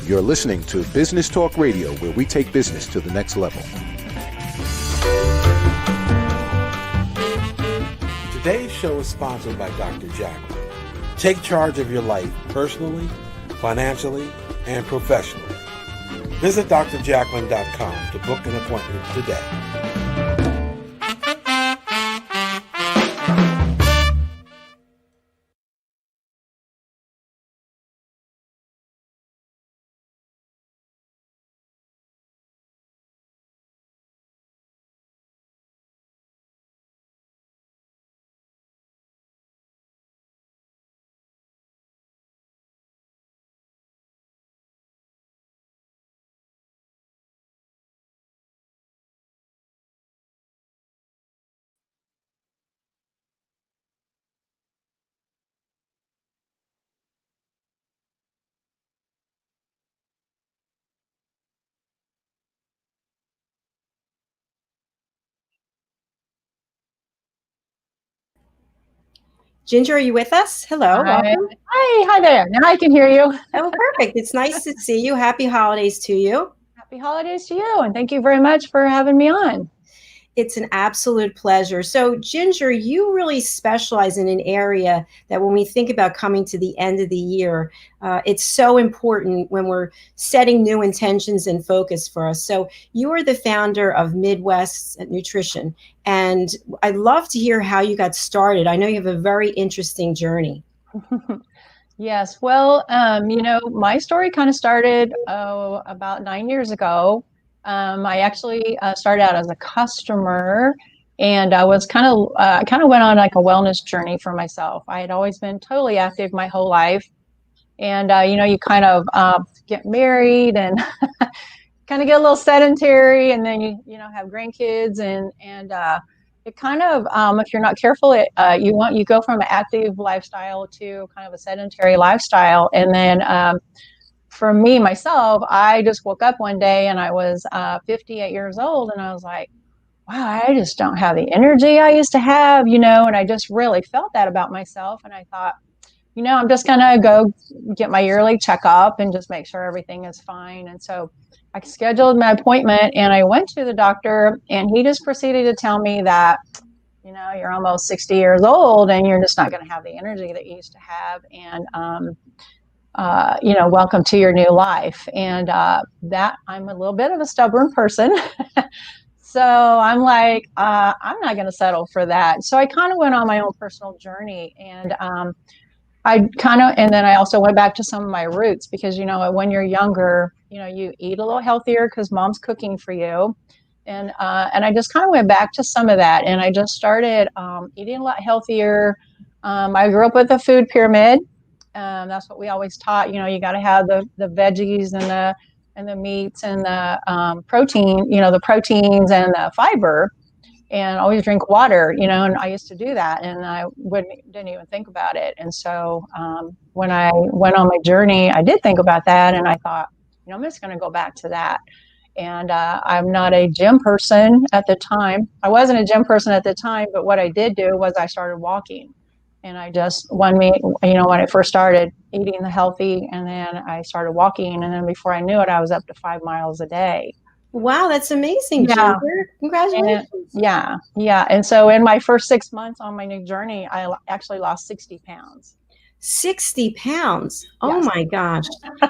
You're listening to Business Talk Radio, where we take business to the next level. Today's show is sponsored by Dr. Jacalyn. Take charge of your life personally, financially, and professionally. Visit drjacalyn.com to book an appointment today. Ginger, are you with us? Hello. Welcome. Hi there. Now I can hear you. Oh, perfect. It's nice to see you. Happy holidays to you. Happy holidays to you. And thank you very much for having me on. It's an absolute pleasure. So, Ginger, you really specialize in an area that when we think about coming to the end of the year, it's so important when we're setting new intentions and focus for us. So you are the founder of Midwest Nutrition, and I'd love to hear how you got started. I know you have a very interesting journey. Yes. Well, my story kind of started about 9 years ago. I actually started out as a customer, and I was kind of went on like a wellness journey for myself. I had always been totally active my whole life, and you kind of get married and kind of get a little sedentary, and then you have grandkids, and it kind of if you're not careful, you go from an active lifestyle to kind of a sedentary lifestyle, and then. For me, myself, I just woke up one day and I was 58 years old, and I was like, wow, I just don't have the energy I used to have, and I just really felt that about myself. And I thought, I'm just going to go get my yearly checkup and just make sure everything is fine. And so I scheduled my appointment and I went to the doctor, and he just proceeded to tell me that, you're almost 60 years old and you're just not going to have the energy that you used to have. And, welcome to your new life. And that I'm a little bit of a stubborn person. So I'm like, I'm not going to settle for that. So I kind of went on my own personal journey, and and then I also went back to some of my roots, because, when you're younger, you eat a little healthier because mom's cooking for you. And I just kind of went back to some of that, and I just started eating a lot healthier. I grew up with a food pyramid. That's what we always taught. You got to have the veggies and the meats and the protein, the proteins and the fiber, and always drink water, and I used to do that, and I didn't even think about it. And so when I went on my journey, I did think about that, and I thought, I'm just going to go back to that. And I'm not a gym person at the time. I wasn't a gym person at the time, but what I did do was I started walking. And I just, when I first started eating the healthy, and then I started walking, and then before I knew it, I was up to 5 miles a day. Wow, that's amazing, Ginger. Congratulations. Yeah. And so in my first 6 months on my new journey, I actually lost 60 pounds. 60 pounds. Oh, yes. My gosh.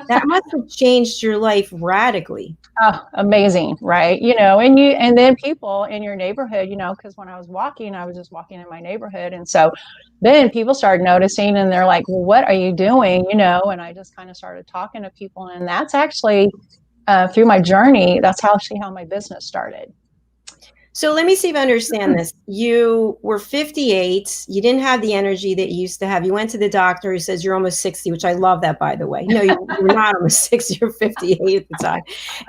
That must have changed your life radically. Oh, amazing. Right. And then people in your neighborhood, because when I was just walking in my neighborhood. And so then people started noticing, and they're like, well, what are you doing? And I just kind of started talking to people. And that's actually through my journey, that's how my business started. So let me see if I understand this. You were 58. You didn't have the energy that you used to have. You went to the doctor who says you're almost 60, which I love that, by the way. You're not almost 60, you're 58 at the time.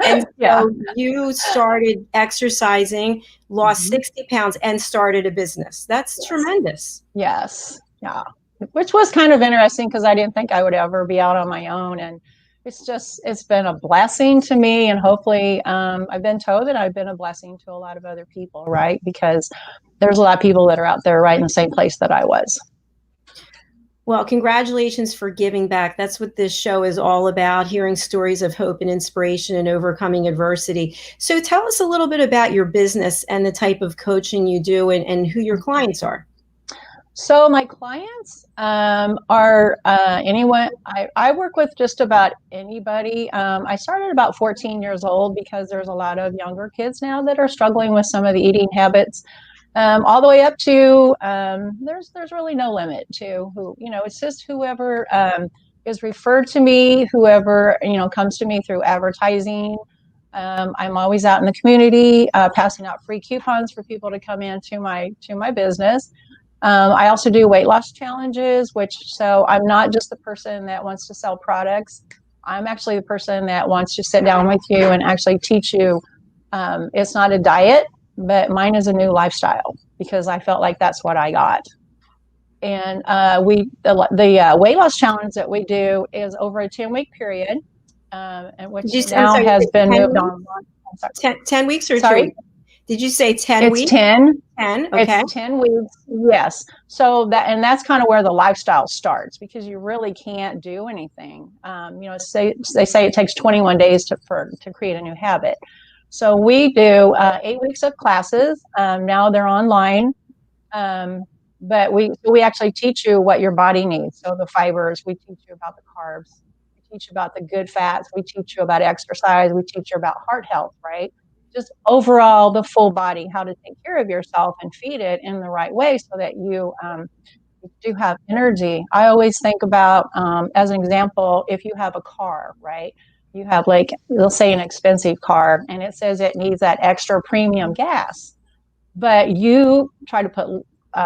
And so you started exercising, lost 60 pounds, and started a business. That's tremendous. Yes. Yeah. Which was kind of interesting, because I didn't think I would ever be out on my own. And it's been a blessing to me, and hopefully I've been told that I've been a blessing to a lot of other people, right? Because there's a lot of people that are out there right in the same place that I was. Well, congratulations for giving back. That's what this show is all about, hearing stories of hope and inspiration and overcoming adversity. So tell us a little bit about your business and the type of coaching you do and who your clients are. So my clients are anyone. I work with just about anybody. I started about 14 years old because there's a lot of younger kids now that are struggling with some of the eating habits. All the way up to there's really no limit to who, it's just whoever is referred to me, whoever comes to me through advertising. I'm always out in the community passing out free coupons for people to come into my business. I also do weight loss challenges, so I'm not just the person that wants to sell products. I'm actually the person that wants to sit down with you and actually teach you. It's not a diet, but mine is a new lifestyle because I felt like that's what I got. And the weight loss challenge that we do is over a 10-week period, and which now has been moved on. 10 weeks or Sorry? 2 weeks? Did you say 10 weeks? It's 10. 10, okay. It's 10 weeks, yes. So that's kind of where the lifestyle starts because you really can't do anything. They say it takes 21 days to create a new habit. So we do 8 weeks of classes. Now they're online, but we actually teach you what your body needs. So the fibers, we teach you about the carbs, we teach you about the good fats, we teach you about exercise, we teach you about heart health, right? Just overall the full body, how to take care of yourself and feed it in the right way so that you do have energy. I always think about, as an example, if you have a car, right? You have let's say an expensive car and it says it needs that extra premium gas, but you try to put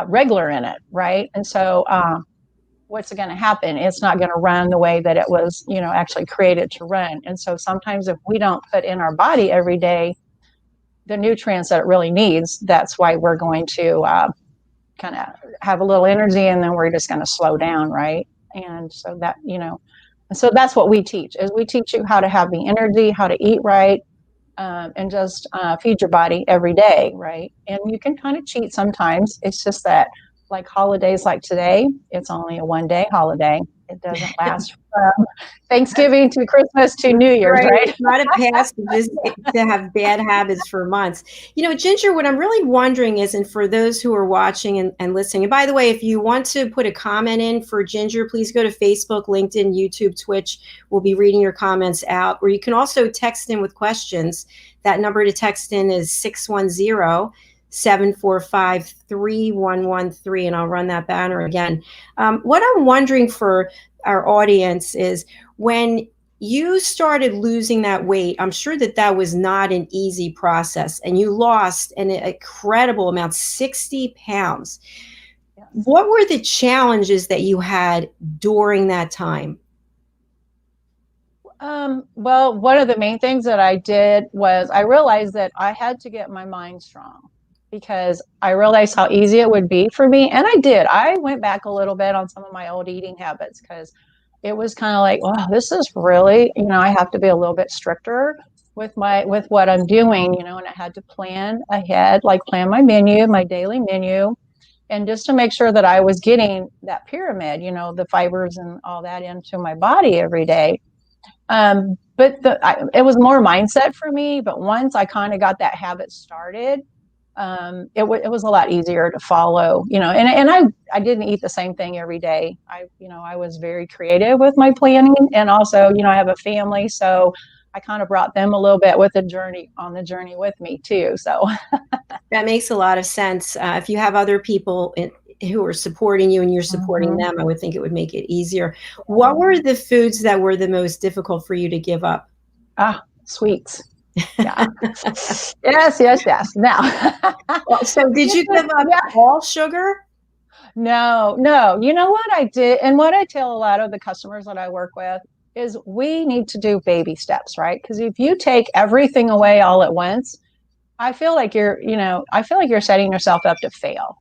regular in it, right? And so what's going to happen? It's not going to run the way that it was, actually created to run. And so sometimes if we don't put in our body every day the nutrients that it really needs, that's why we're going to kind of have a little energy and then we're just going to slow down, right? And so that, so that's what we teach, is we teach you how to have the energy, how to eat right, and just feed your body every day, right? And you can kind of cheat sometimes. It's just that like holidays like today, it's only a one-day holiday. It doesn't last from Thanksgiving to Christmas to New Year's, right? It's not a pass to have bad habits for months. Ginger, what I'm really wondering is, and for those who are watching and listening, and by the way, if you want to put a comment in for Ginger, please go to Facebook, LinkedIn, YouTube, Twitch. We'll be reading your comments out. Or you can also text in with questions. That number to text in is 610-745-3113, and I'll run that banner again. What I'm wondering for our audience is, when you started losing that weight, I'm sure that was not an easy process, and you lost an incredible amount, 60 pounds. Yes. What were the challenges that you had during that time? Well, one of the main things that I did was I realized that I had to get my mind strong, because I realized how easy it would be for me. And I did. I went back a little bit on some of my old eating habits because it was kind of like, well, this is really, I have to be a little bit stricter with what I'm doing, and I had to plan ahead, plan my menu, my daily menu, and just to make sure that I was getting that pyramid, the fibers and all that into my body every day. But it was more mindset for me. But once I kind of got that habit started, it was a lot easier to follow, and I didn't eat the same thing every day. I was very creative with my planning, and also, I have a family, so I kind of brought them a little bit on the journey with me too. So that makes a lot of sense. If you have other people who are supporting you and you're supporting them, I would think it would make it easier. What were the foods that were the most difficult for you to give up? Sweets. Yeah. yes. Now, so did you give up all sugar? No. You know what I did, and what I tell a lot of the customers that I work with is we need to do baby steps, right? Because if you take everything away all at once, I feel like you're setting yourself up to fail.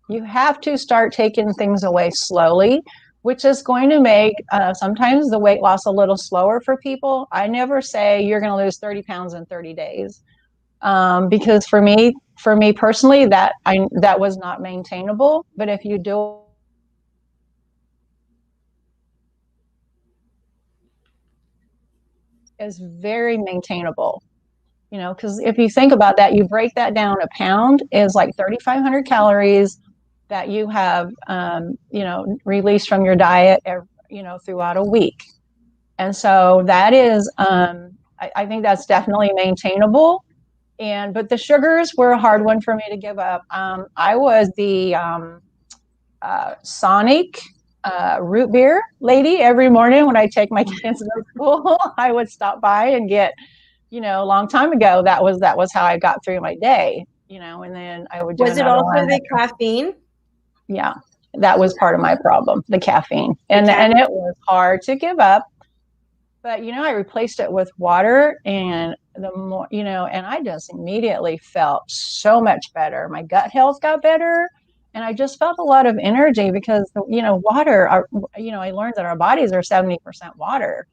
You have to start taking things away slowly, which is going to make sometimes the weight loss a little slower for people. I never say you're going to lose 30 pounds in 30 days. Because for me personally, that was not maintainable. But if you do is very maintainable. Because if you think about that, you break that down, a pound is like 3,500 calories that you have, released from your diet, throughout a week. And so that is, I think that's definitely maintainable. But the sugars were a hard one for me to give up. I was the Sonic root beer lady. Every morning when I take my kids to school, I would stop by and get, a long time ago, that was how I got through my day, and then I would do Was it another also one. the caffeine? Yeah, that was part of my problem, the caffeine. And it was hard to give up. But, I replaced it with water, and the more, and I just immediately felt so much better. My gut health got better, and I just felt a lot of energy because, water, I learned that our bodies are 70% water.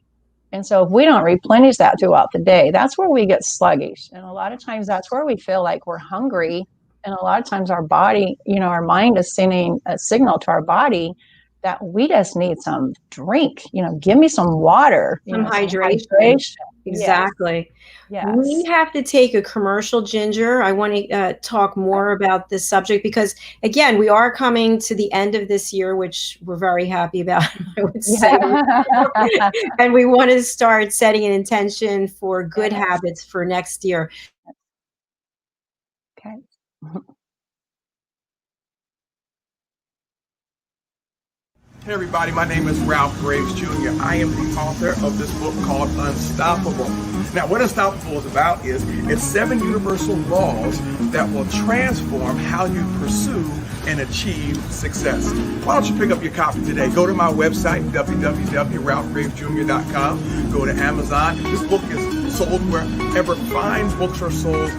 And so if we don't replenish that throughout the day, that's where we get sluggish. And a lot of times that's where we feel like we're hungry. And a lot of times our body, our mind is sending a signal to our body that we just need some drink, give me some water. Some hydration. Exactly. Yes. We have to take a commercial, Ginger. I want to talk more about this subject because, again, we are coming to the end of this year, which we're very happy about, I would say. And we want to start setting an intention for good habits for next year. Okay. Hey everybody, my name is Ralph Graves Jr. I am the author of this book called Unstoppable. Now what Unstoppable is about is it's 7 universal laws that will transform how you pursue and achieve success. Why don't you pick up your copy today? Go to my website, www.ralphgravesjr.com. Go to Amazon. This book is sold wherever fine books are sold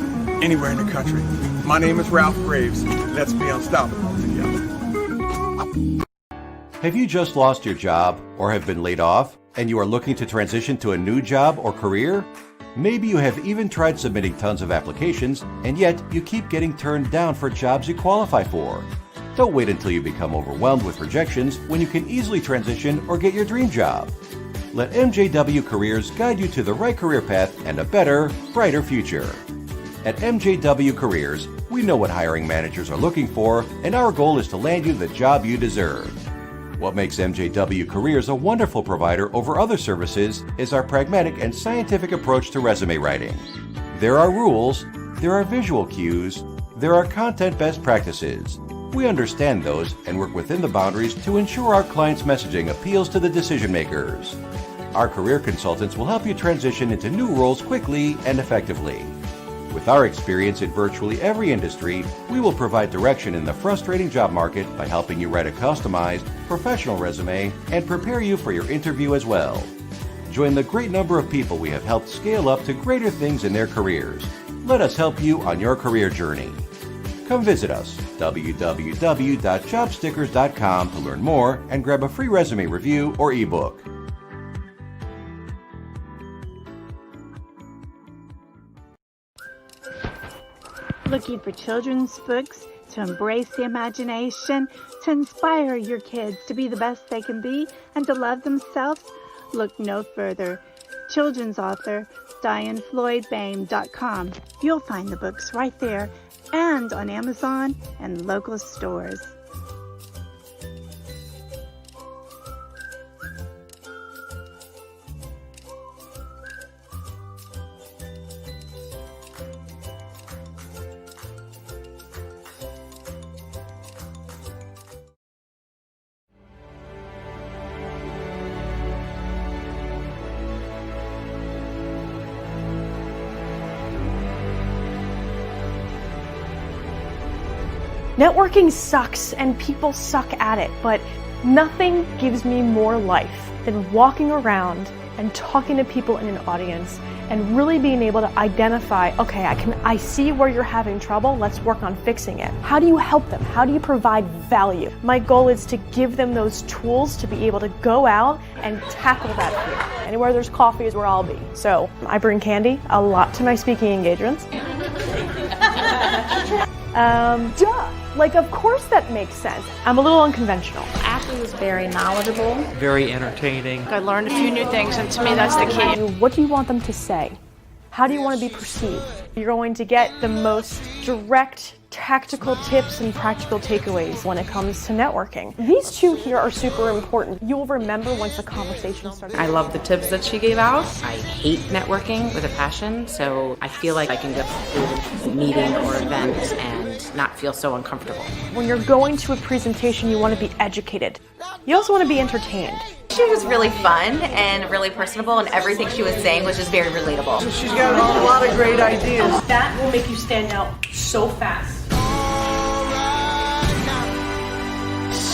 anywhere in the country. My name is Ralph Graves. Let's be unstoppable together. Have you just lost your job or have been laid off and you are looking to transition to a new job or career? Maybe you have even tried submitting tons of applications and yet you keep getting turned down for jobs you qualify for. Don't wait until you become overwhelmed with rejections when you can easily transition or get your dream job. Let MJW Careers guide you to the right career path and a better, brighter future. At MJW Careers, we know what hiring managers are looking for, and our goal is to land you the job you deserve. What makes MJW Careers a wonderful provider over other services is our pragmatic and scientific approach to resume writing. There are rules, there are visual cues, there are content best practices. We understand those and work within the boundaries to ensure our clients' messaging appeals to the decision makers. Our career consultants will help you transition into new roles quickly and effectively. With our experience in virtually every industry, we will provide direction in the frustrating job market by helping you write a customized, professional resume and prepare you for your interview as well. Join the great number of people we have helped scale up to greater things in their careers. Let us help you on your career journey. Come visit us, www.jobstickers.com, to learn more and grab a free resume review or ebook. Looking for children's books to embrace the imagination, to inspire your kids to be the best they can be and to love themselves? Look no further. Children's author DianeFloydBain.com. You'll find the books right there and on Amazon and local stores. Networking sucks and people suck at it, but nothing gives me more life than walking around and talking to people in an audience and really being able to identify, okay, I see where you're having trouble, let's work on fixing it. How do you help them? How do you provide value? My goal is to give them those tools to be able to go out and tackle that fear. Anywhere there's coffee is where I'll be. So I bring candy a lot to my speaking engagements. Like, of course that makes sense. I'm a little unconventional. Ashley was very knowledgeable. Very entertaining. I learned a few new things, and to me that's the key. What do you want them to say? How do you want to be perceived? You're going to get the most direct, tactical tips and practical takeaways when it comes to networking. These two here are super important. You'll remember once the conversation starts. I love the tips that she gave out. I hate networking with a passion, so I feel like I can go to a meeting or event and not feel so uncomfortable. When you're going to a presentation, you want to be educated. You also want to be entertained. She was really fun and really personable, and everything she was saying was just very relatable. She's got a lot of great ideas. That will make you stand out so fast.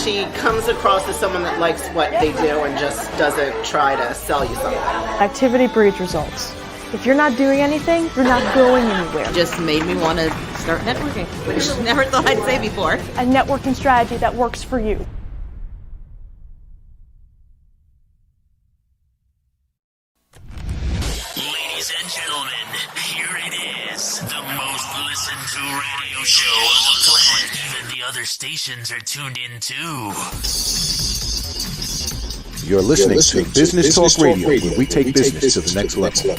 She comes across as someone that likes what they do and just doesn't try to sell you something. Activity breeds results. If you're not doing anything, you're not going anywhere. Just made me want to start networking, which I never thought I'd say before. A networking strategy that works for you. Ladies and gentlemen, here it is, the most listened to radio show on the planet. Even the other stations are tuned in too. You're listening to Business Talk Radio, where we take business to the next level.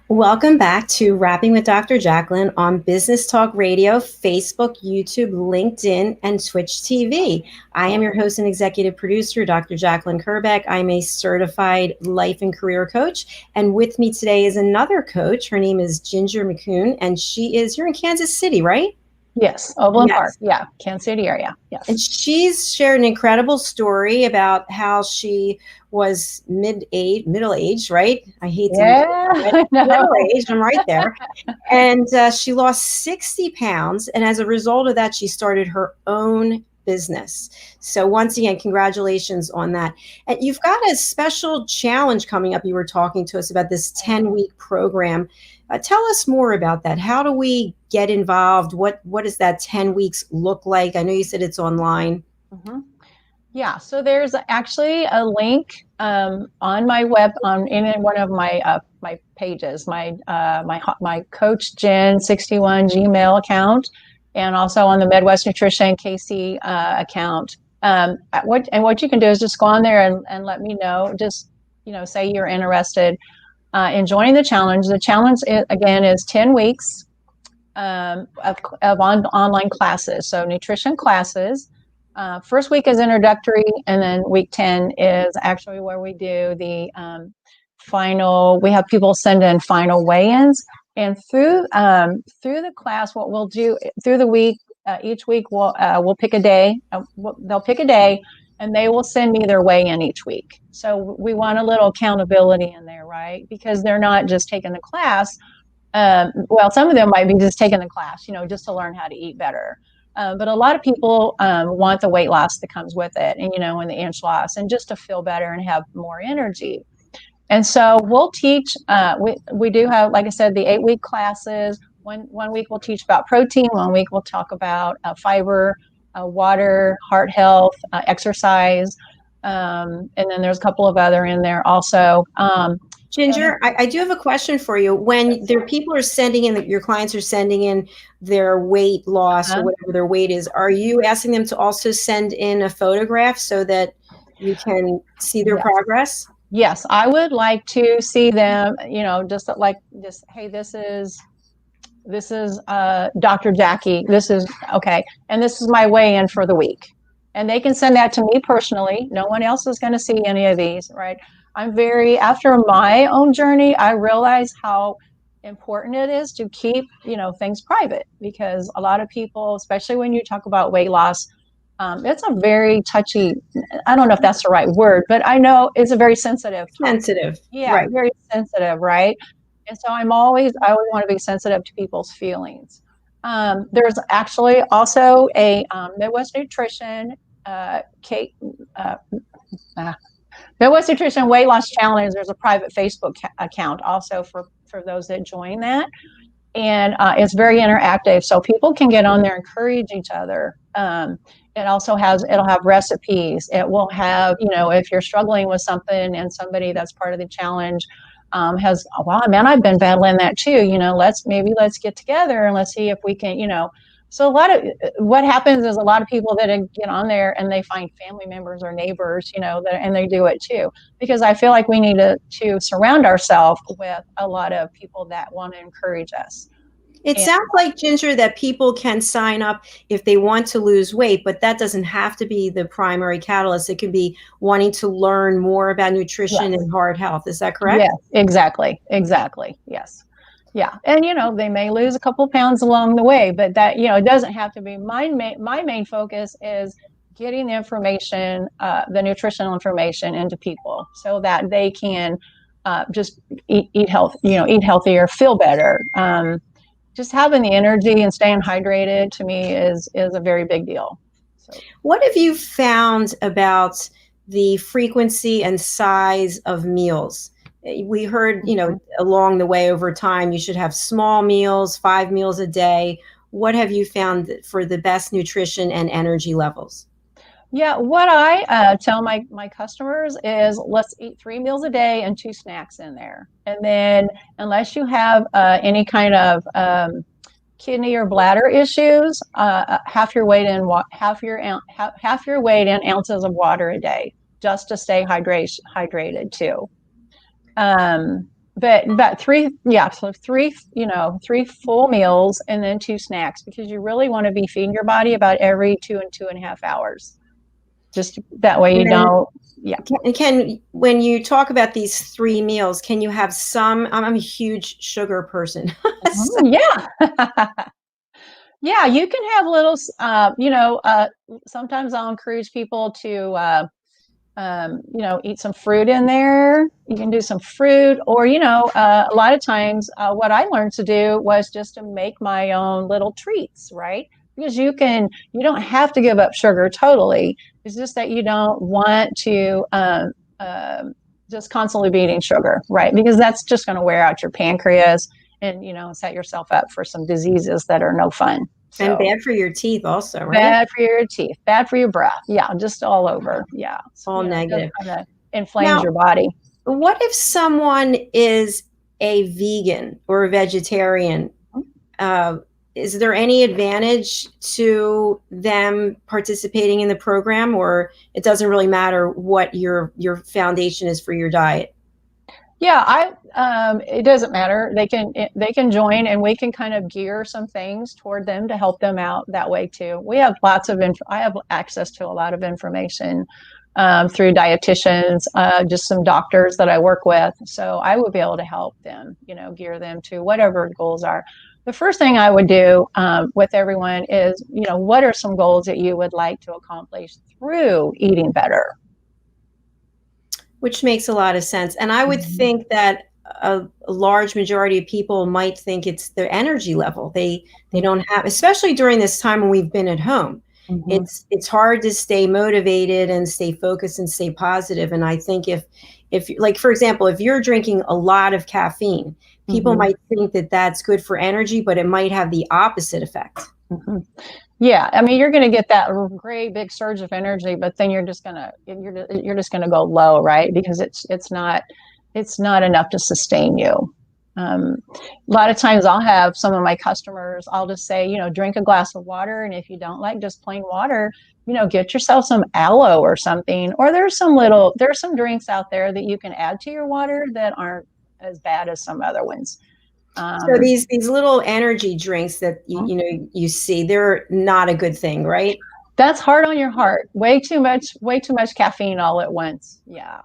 Welcome back to Rapping with Dr. Jacalyn on Business Talk Radio, Facebook, YouTube, LinkedIn, and Twitch TV. I am your host and executive producer, Dr. Jacalyn Kerbeck. I'm a certified life and career coach. And with me today is another coach. Her name is Ginger McCune, and you're in Kansas City, right? Yes, Overland Park. Yeah, Kansas City area. Yes. And she's shared an incredible story about how she was middle-aged, right? I hate to middle-aged. I'm right there. And she lost 60 pounds. And as a result of that, she started her own business. So once again, congratulations on that. And you've got a special challenge coming up. You were talking to us about this 10-week program. Tell us more about that. How do we get involved? What does that 10 weeks look like? I know you said it's online. Mm-hmm. Yeah, so there's actually a link on my web in one of my my pages, my Coach Jen 61 Gmail account, and also on the Midwest Nutrition KC account. What you can do is just go on there and let me know. Just say you're interested in joining the challenge. The challenge is 10 weeks of online classes, so nutrition classes. First week is introductory, and then week 10 is actually where we do the final. We have people send in final weigh-ins, and through the class, what we'll do through the week, each week we'll pick a day. They'll pick a day, and they will send me their weigh-in each week. So we want a little accountability in there, right? Because they're not just taking the class. Well, some of them might be just taking the class, just to learn how to eat better. But a lot of people want the weight loss that comes with it, and and the inch loss, and just to feel better and have more energy. And so we'll teach. We do have, like I said, the 8-week classes. One week we'll teach about protein. 1 week we'll talk about fiber, water, heart health, exercise, and then there's a couple of other in there also. Ginger, I do have a question for you. When people are sending in, your clients are sending in their weight loss or whatever their weight is, are you asking them to also send in a photograph so that you can see their progress? Yes, I would like to see them, just hey, this is Dr. Jackie. This is okay. And this is my weigh-in for the week. And they can send that to me personally. No one else is going to see any of these, right? After my own journey, I realized how important it is to keep, things private, because a lot of people, especially when you talk about weight loss, it's a very touchy, I don't know if that's the right word, but I know it's a very sensitive topic. Sensitive. Yeah, right. Very sensitive, right? And so I always want to be sensitive to people's feelings. There's actually also a Midwest Nutrition Midwest Nutrition Weight Loss Challenge. There's a private Facebook account also for those that join that. And it's very interactive, so people can get on there and encourage each other. It'll have recipes. It will have, if you're struggling with something and somebody that's part of the challenge has, well, man, I've been battling that too. Let's get together and let's see if we can, So what happens is a lot of people that get on there and they find family members or neighbors, and they do it too. Because I feel like we need to surround ourselves with a lot of people that want to encourage us. It sounds like, Ginger, that people can sign up if they want to lose weight, but that doesn't have to be the primary catalyst. It could be wanting to learn more about nutrition and heart health. Is that correct? Yes, exactly. Yes. Yeah. And, they may lose a couple pounds along the way, but that, it doesn't have to be. My main focus is getting the information, the nutritional information into people so that they can just eat healthier, feel better. Just having the energy and staying hydrated to me is a very big deal. So. What have you found about the frequency and size of meals? We heard, along the way over time, you should have small meals, 5 meals a day. What have you found for the best nutrition and energy levels? Yeah, what I tell my customers is let's eat 3 meals a day and 2 snacks in there. And then unless you have any kind of kidney or bladder issues, half your weight in ounces of water a day, just to stay hydrated too. But 3 full meals and then 2 snacks, because you really want to be feeding your body about every 2 and 2.5 hours. Just that way you don't. Yeah. When you talk about these 3 meals, can you have some? I'm a huge sugar person. Yeah. Yeah, you can have little. Sometimes I'll encourage people to, eat some fruit in there. You can do some fruit, or a lot of times, what I learned to do was just to make my own little treats, right? Because you don't have to give up sugar totally. It's just that you don't want to just constantly be eating sugar, right? Because that's just going to wear out your pancreas and, set yourself up for some diseases that are no fun. So, and bad for your teeth also, right? Bad for your teeth, bad for your breath. Yeah, just all over. Yeah. All negative. Kind of inflames your body. What if someone is a vegan or a vegetarian? Is there any advantage to them participating in the program, or it doesn't really matter what your foundation is for your diet? Yeah, it doesn't matter. They can join, and we can kind of gear some things toward them to help them out that way too. We have I have access to a lot of information through dietitians, just some doctors that I work with. So I would be able to help them, gear them to whatever goals are. The first thing I would do with everyone is, what are some goals that you would like to accomplish through eating better? Which makes a lot of sense. And I would think that a large majority of people might think it's their energy level. They don't have, especially during this time when we've been at home. Mm-hmm. It's hard to stay motivated and stay focused and stay positive. And I think if like, for example, if you're drinking a lot of caffeine, people might think that that's good for energy, but it might have the opposite effect. Mm-hmm. Yeah, I mean, you're going to get that great big surge of energy, but then you're just going to go low, right? Because it's not enough to sustain you. A lot of times I'll have some of my customers, I'll just say, drink a glass of water, and if you don't like just plain water, get yourself some aloe or something. Or there's some drinks out there that you can add to your water that aren't as bad as some other ones. So these little energy drinks that you see, they're not a good thing, right? That's hard on your heart. Way too much caffeine all at once. Yeah.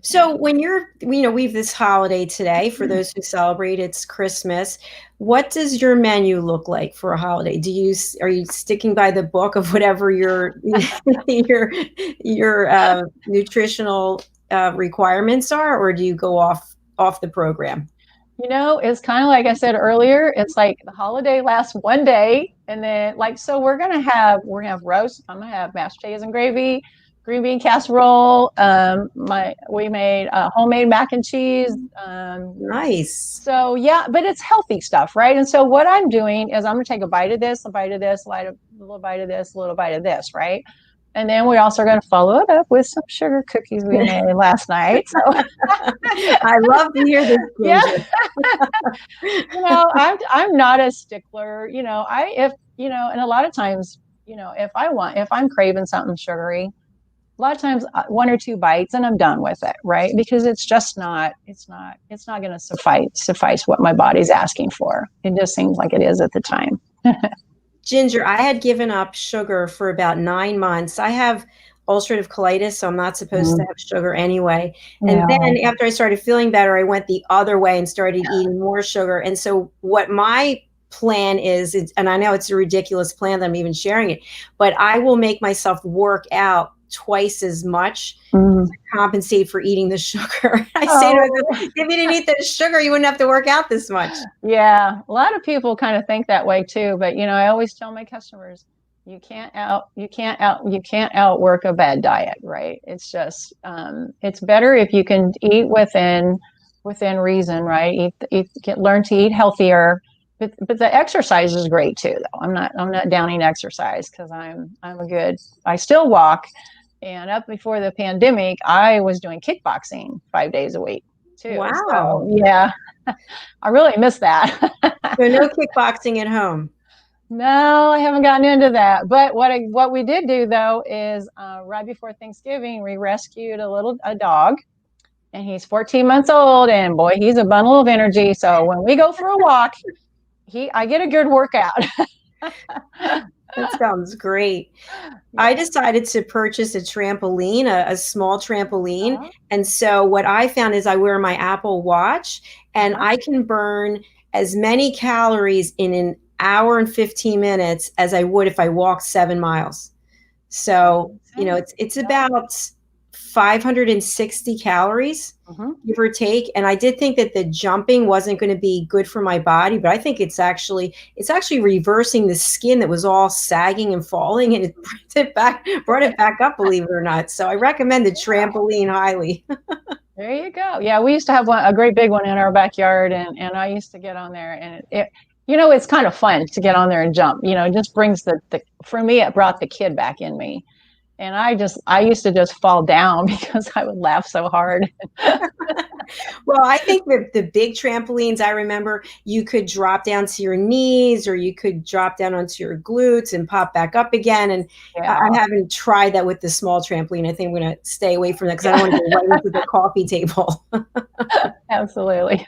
So when we have this holiday today, for those who celebrate, it's Christmas. What does your menu look like for a holiday? Are you sticking by the book of whatever your nutritional requirements are, or do you go off the program? It's kind of like I said earlier, it's like the holiday lasts one day, and then so we're gonna have roast. I'm gonna have mashed potatoes and gravy, green bean casserole. We made homemade mac and cheese. Nice. So yeah, but it's healthy stuff, right? And so what I'm doing is I'm gonna take a bite of this, a little bite of this, a little bite of this, right? And then we're also going to follow it up with some sugar cookies we made last night. So I love to hear this, Ginger. I'm not a stickler. And a lot of times, if I'm craving something sugary, a lot of times one or two bites and I'm done with it, right? Because it's not going to suffice what my body's asking for. It just seems like it is at the time. Ginger, I had given up sugar for about 9 months. I have ulcerative colitis, so I'm not supposed to have sugar anyway. And then after I started feeling better, I went the other way and started eating more sugar. And so what my plan is, and I know it's a ridiculous plan that I'm even sharing it, but I will make myself work out twice as much to compensate for eating the sugar. I say to myself, if you didn't eat the sugar, you wouldn't have to work out this much. Yeah, a lot of people kind of think that way too. But I always tell my customers, you can't outwork a bad diet, right? It's just it's better if you can eat within reason, right? Learn to eat healthier. But the exercise is great too, though. I'm not downing exercise because I still walk. And up before the pandemic, I was doing kickboxing 5 days a week too. Wow. So, yeah, I really miss that. So no kickboxing at home. No, I haven't gotten into that. But what we did do though is right before Thanksgiving, we rescued a dog, and he's 14 months old, and boy, he's a bundle of energy. So when we go for a walk, I get a good workout. That sounds great. I decided to purchase a trampoline, a small trampoline. And so what I found is I wear my Apple Watch, and I can burn as many calories in an hour and 15 minutes as I would if I walked 7 miles. So, it's about 560 calories, give or take. And I did think that the jumping wasn't going to be good for my body, but I think it's actually reversing the skin that was all sagging and falling, and it brought it back up, believe it or not. So I recommend the trampoline highly. There you go. Yeah, we used to have a great big one in our backyard, and I used to get on there, and it's kind of fun to get on there and jump. It just brings for me, it brought the kid back in me. And I used to just fall down because I would laugh so hard. Well, I think that the big trampolines, I remember you could drop down to your knees, or you could drop down onto your glutes and pop back up again. And I haven't tried that with the small trampoline. I think I'm going to stay away from that because I don't want to go right into the coffee table. Absolutely.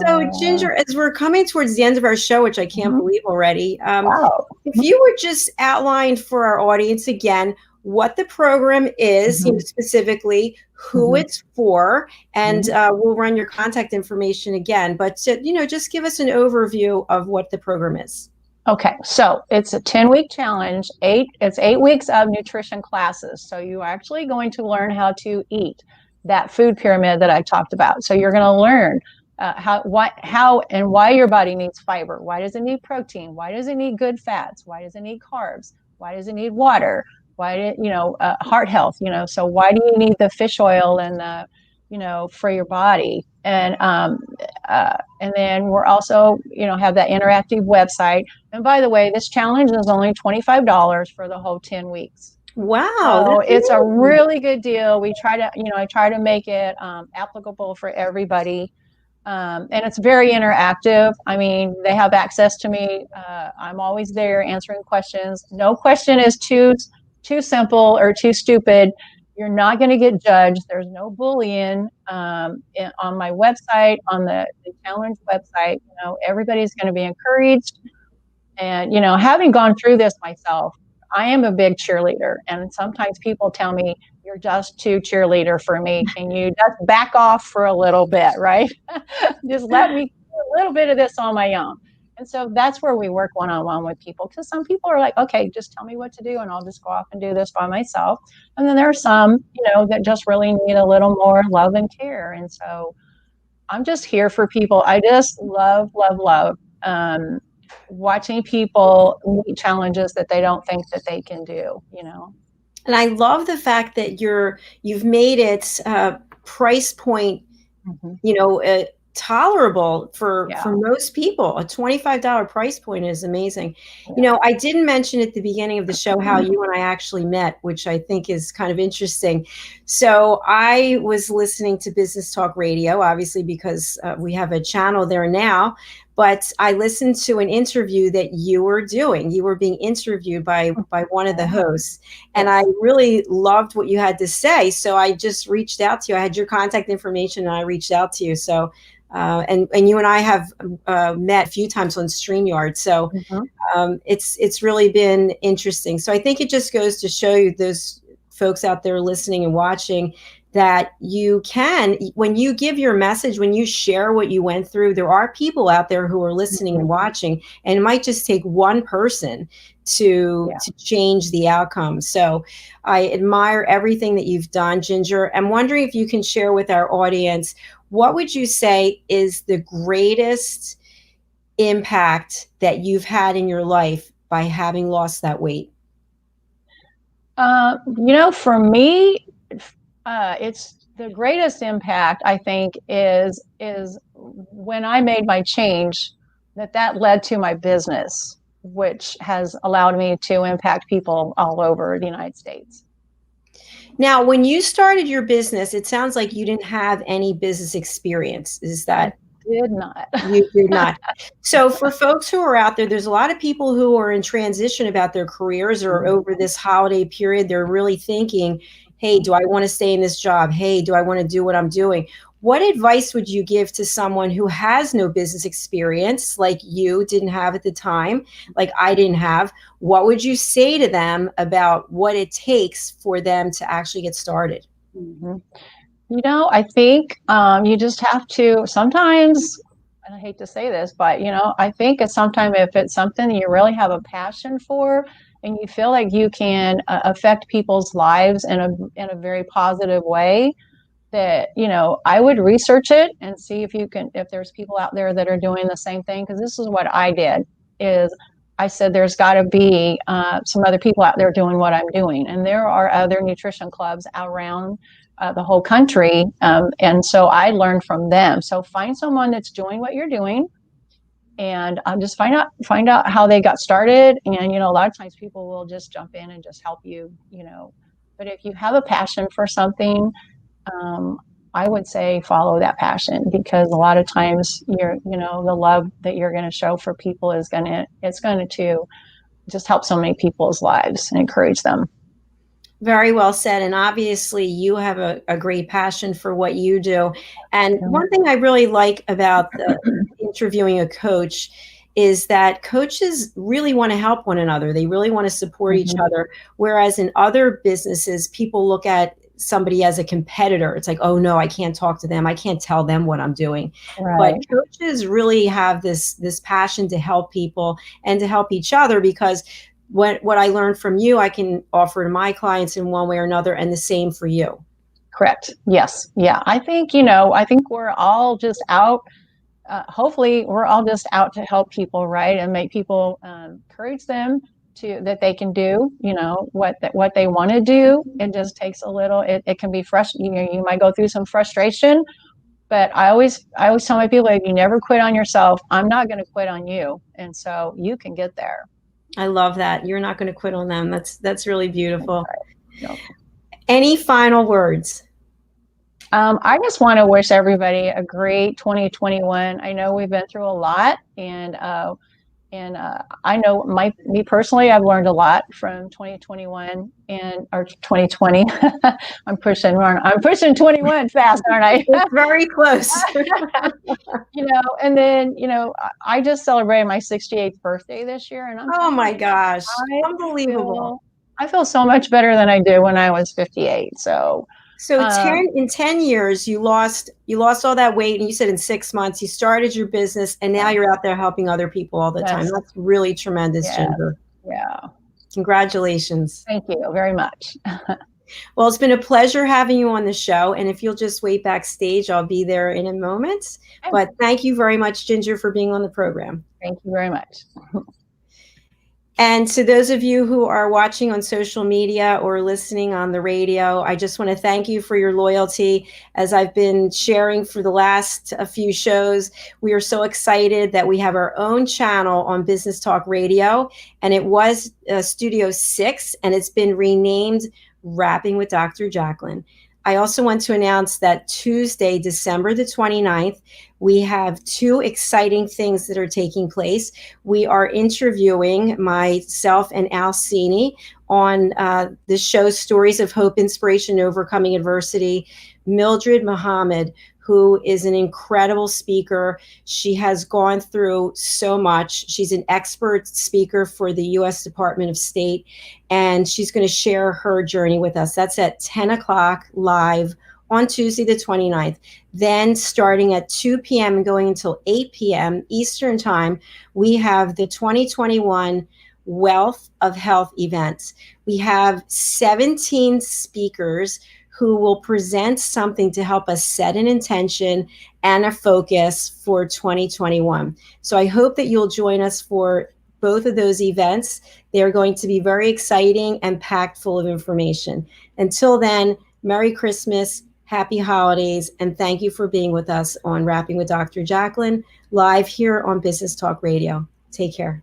So, Ginger, as we're coming towards the end of our show, which I can't believe already, if you would just outline for our audience again what the program is, specifically who it's for, and we'll run your contact information again. But just give us an overview of what the program is. Okay, so it's a 10-week challenge. It's 8 weeks of nutrition classes. So you're actually going to learn how to eat that food pyramid that I talked about. So you're going to learn how and why your body needs fiber. Why does it need protein? Why does it need good fats? Why does it need carbs? Why does it need water? Why heart health? So why do you need the fish oil and for your body? And then we're also have that interactive website. And by the way, this challenge is only $25 for the whole 10 weeks. Wow, so it's a really good deal. We try to I try to make it applicable for everybody. And it's very interactive. I mean, they have access to me. I'm always there answering questions. No question is too simple or too stupid. You're not going to get judged. There's no bullying on my website, on the challenge website. Everybody's going to be encouraged. And, having gone through this myself, I am a big cheerleader. And sometimes people tell me, you're just too cheerleader for me. Can you just back off for a little bit, right? Just let me do a little bit of this on my own. And so that's where we work one-on-one with people, because some people are like, okay, just tell me what to do and I'll just go off and do this by myself. And then there are some, that just really need a little more love and care. And so I'm just here for people. I just love watching people meet challenges that they don't think that they can do, And I love the fact that you've made it price point, tolerable for Yeah. most people. A $25 price point is amazing. Yeah. You know, I didn't mention at the beginning of the show how you and I actually met, which I think is kind of interesting. So I was listening to Business Talk Radio, obviously, because we have a channel there now. But I listened to an interview that you were doing. You were being interviewed by one of the hosts, and I really loved what you had to say. So I just reached out to you. I had your contact information, and I reached out to you. So, and you and I have met a few times on StreamYard. So it's really been interesting. So I think it just goes to show you, those folks out there listening and watching, that you can, when you give your message, when you share what you went through, there are people out there who are listening and watching, and it might just take one person to change the outcome. So I admire everything that you've done, Ginger. I'm wondering if you can share with our audience, what would you say is the greatest impact that you've had in your life by having lost that weight? For me, it's the greatest impact, I think, is when I made my change, that led to my business, which has allowed me to impact people all over the United States. Now, when you started your business, it sounds like you didn't have any business experience. Is that? Did not. You did not. So for folks who are out there, there's a lot of people who are in transition about their careers, or over this holiday period, they're really thinking, hey, do I want to stay in this job? Hey, do I want to do what I'm doing? What advice would you give to someone who has no business experience, like you didn't have at the time, like I didn't have? What would you say to them about what it takes for them to actually get started? I think you just have to sometimes, and I hate to say this, but, I think sometimes if it's something you really have a passion for, and you feel like you can affect people's lives in a very positive way, that, I would research it and see if there's people out there that are doing the same thing. Because this is what I did, is I said, there's got to be some other people out there doing what I'm doing. And there are other nutrition clubs around the whole country. And so I learned from them. So find someone that's doing what you're doing, and just find out how they got started. And, a lot of times people will just jump in and just help you, but if you have a passion for something, I would say follow that passion, because a lot of times the love that you're going to show for people it's going to just help so many people's lives and encourage them. Very well said. And obviously you have a great passion for what you do. And one thing I really like about interviewing a coach is that coaches really want to help one another. They really want to support each other. Whereas in other businesses, people look at somebody as a competitor. It's like, oh no, I can't talk to them. I can't tell them what I'm doing. Right. But coaches really have this passion to help people and to help each other, because what I learned from you, I can offer to my clients in one way or another, and the same for you. Correct. Yes. Yeah. I think, we're all just out. Hopefully we're all just out to help people, right? And make people, encourage them that they can do, what they want to do. It just takes a little, it can be frustrating. You might go through some frustration, but I always tell my people, you never quit on yourself. I'm not going to quit on you. And so you can get there. I love that. You're not going to quit on them. That's really beautiful. Yep. Any final words? I just want to wish everybody a great 2021. I know we've been through a lot, and I know me personally, I've learned a lot from 2021 or 2020. I'm pushing 21 fast, aren't I? It's very close. And then, I just celebrated my 68th birthday this year, and oh my gosh, unbelievable. I feel so much better than I did when I was 58. So in 10 years, you lost all that weight, and you said in 6 months you started your business, and now you're out there helping other people all the time. That's really tremendous, Ginger. Yeah. Congratulations. Thank you very much. Well, it's been a pleasure having you on the show, and if you'll just wait backstage, I'll be there in a moment. But thank you very much, Ginger, for being on the program. Thank you very much. And to those of you who are watching on social media or listening on the radio, I just want to thank you for your loyalty. As I've been sharing for the last few shows, we are so excited that we have our own channel on Business Talk Radio, and it was Studio 6, and it's been renamed Rapping with Dr. Jacalyn. I also want to announce that Tuesday, December the 29th, we have 2 exciting things that are taking place. We are interviewing myself and Alcini on the show Stories of Hope, Inspiration, and Overcoming Adversity. Mildred Muhammad, who is an incredible speaker. She has gone through so much. She's an expert speaker for the U.S. Department of State, and she's going to share her journey with us. That's at 10 o'clock live on Tuesday the 29th. Then starting at 2 p.m. and going until 8 p.m. Eastern Time, we have the 2021 Wealth of Health events. We have 17 speakers who will present something to help us set an intention and a focus for 2021. So I hope that you'll join us for both of those events. They're going to be very exciting and packed full of information. Until then, Merry Christmas, Happy Holidays, and thank you for being with us on Rapping with Dr. Jacalyn, live here on Business Talk Radio. Take care.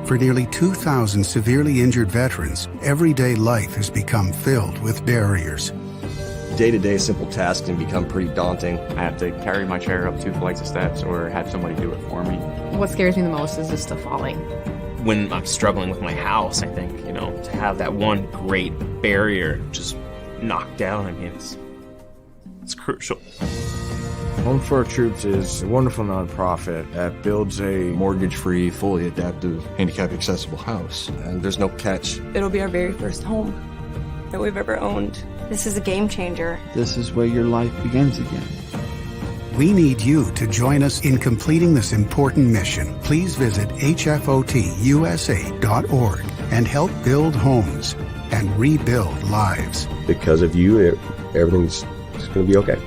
For nearly 2,000 severely injured veterans, everyday life has become filled with barriers. Day-to-day simple tasks can become pretty daunting. I have to carry my chair up 2 flights of steps or have somebody do it for me. What scares me the most is just the falling. When I'm struggling with my house, I think, to have that one great barrier just knocked down, it's crucial. Home for Our Troops is a wonderful nonprofit that builds a mortgage-free, fully adaptive, handicap-accessible house. And there's no catch. It'll be our very first home that we've ever owned. This is a game changer. This is where your life begins again. We need you to join us in completing this important mission. Please visit hfotusa.org and help build homes and rebuild lives. Because of you, everything's going to be okay.